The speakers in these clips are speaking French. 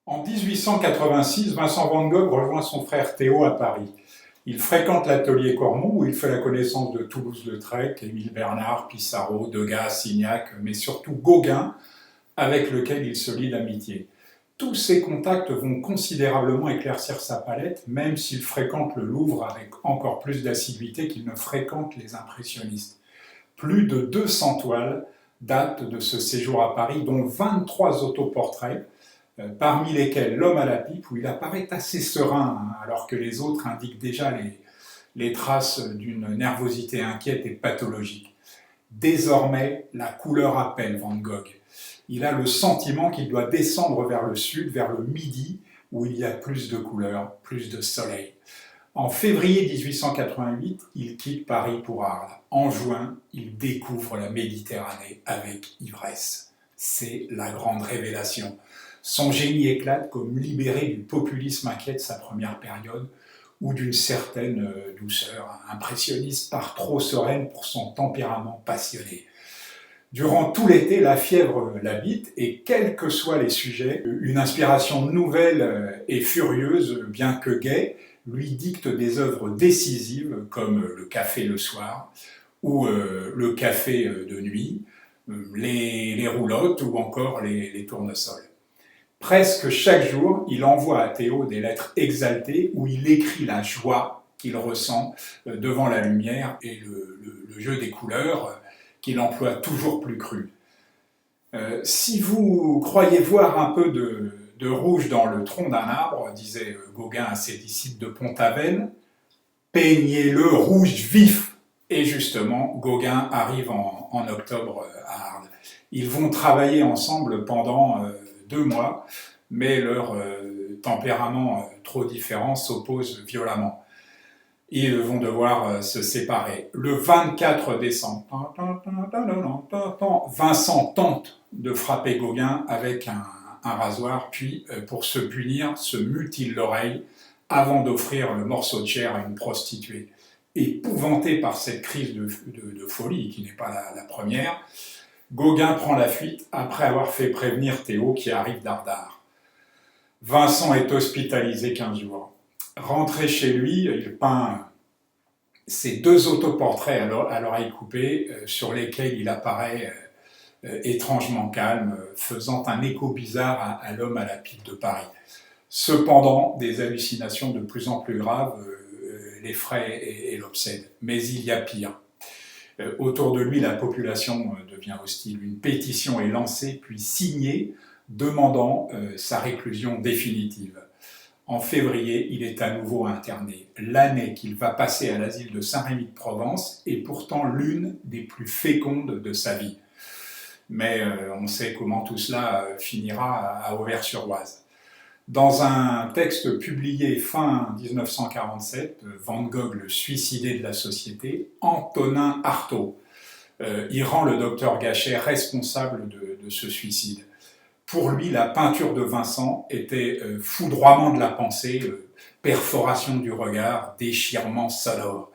En 1886, Vincent van Gogh rejoint son frère Théo à Paris. Il fréquente l'atelier Cormon où il fait la connaissance de Toulouse-Lautrec, Émile Bernard, Pissarro, Degas, Signac, mais surtout Gauguin, avec lequel il se lie d'amitié. Tous ces contacts vont considérablement éclaircir sa palette, même s'il fréquente le Louvre avec encore plus d'assiduité qu'il ne fréquente les impressionnistes. Plus de 200 toiles datent de ce séjour à Paris, dont 23 autoportraits, parmi lesquels L'homme à la pipe, où il apparaît assez serein, alors que les autres indiquent déjà les traces d'une nervosité inquiète et pathologique. Désormais, la couleur appelle Van Gogh. Il a le sentiment qu'il doit descendre vers le sud, vers le midi, où il y a plus de couleurs, plus de soleil. En février 1888, il quitte Paris pour Arles. En juin, il découvre la Méditerranée avec ivresse. C'est la grande révélation. Son génie éclate comme libéré du populisme inquiet de sa première période ou d'une certaine douceur impressionniste par trop sereine pour son tempérament passionné. Durant tout l'été, la fièvre l'habite et quels que soient les sujets, une inspiration nouvelle et furieuse, bien que gaie, lui dicte des œuvres décisives comme le café le soir ou le café de nuit, les roulottes ou encore les tournesols. Presque chaque jour, il envoie à Théo des lettres exaltées où il écrit la joie qu'il ressent devant la lumière et le jeu des couleurs qu'il emploie toujours plus cru. Si vous croyez voir un peu de rouge dans le tronc d'un arbre, disait Gauguin à ses disciples de Pont-Aven, peignez-le rouge vif. Et justement, Gauguin arrive en octobre à Arles. Ils vont travailler ensemble pendant 2 mois, mais leurs tempéraments trop différents s'opposent violemment. Ils vont devoir se séparer. Le 24 décembre, Vincent tente de frapper Gauguin avec un rasoir, puis, pour se punir, se mutile l'oreille avant d'offrir le morceau de chair à une prostituée. Épouvanté par cette crise de folie, qui n'est pas la première, Gauguin prend la fuite après avoir fait prévenir Théo qui arrive dardard. Vincent est hospitalisé 15 jours. Rentré chez lui, il peint ses 2 autoportraits à l'oreille coupée, sur lesquels il apparaît étrangement calme, faisant un écho bizarre à l'homme à la pipe de Paris. Cependant, des hallucinations de plus en plus graves l'effraient et l'obsèdent. Mais il y a pire. Autour de lui, la population devient hostile. Une pétition est lancée, puis signée, demandant sa réclusion définitive. En février, il est à nouveau interné. L'année qu'il va passer à l'asile de Saint-Rémy-de-Provence est pourtant l'une des plus fécondes de sa vie. Mais on sait comment tout cela finira à Auvers-sur-Oise. Dans un texte publié fin 1947, Van Gogh, le suicidé de la société, Antonin Artaud, il rend le docteur Gachet responsable de ce suicide. Pour lui, la peinture de Vincent était foudroiement de la pensée, perforation du regard, déchirement sonore.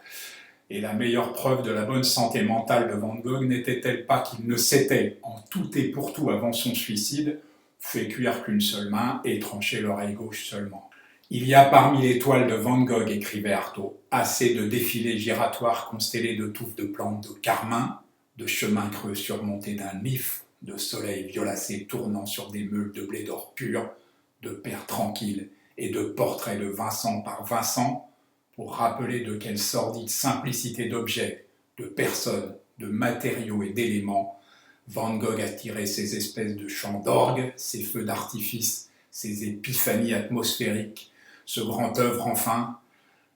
Et la meilleure preuve de la bonne santé mentale de Van Gogh n'était-elle pas qu'il ne s'était, en tout et pour tout avant son suicide, fait cuire qu'une seule main et tranché l'oreille gauche seulement. Il y a parmi les toiles de Van Gogh, écrivait Artaud, assez de défilés giratoires constellés de touffes de plantes de carmin, de chemins creux surmontés d'un if, de soleil violacé tournant sur des meules de blé d'or pur, de pères tranquilles et de portraits de Vincent par Vincent, pour rappeler de quelle sordide simplicité d'objets, de personnes, de matériaux et d'éléments Van Gogh a tiré ses espèces de chants d'orgue, ses feux d'artifice, ses épiphanies atmosphériques, ce grand œuvre enfin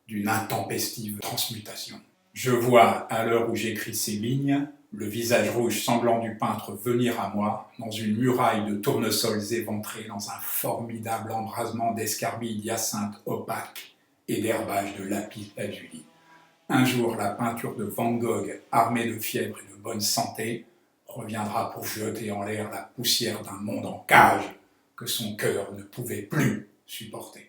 d'une intempestive transmutation. Je vois, à l'heure où j'écris ces lignes, le visage rouge sanglant du peintre venir à moi, dans une muraille de tournesols éventrés, dans un formidable embrasement d'escarbilles d'hyacinthe opaques et d'herbages de lapis lazuli. Un jour, la peinture de Van Gogh, armée de fièvre et de bonne santé, reviendra pour jeter en l'air la poussière d'un monde en cage que son cœur ne pouvait plus supporter.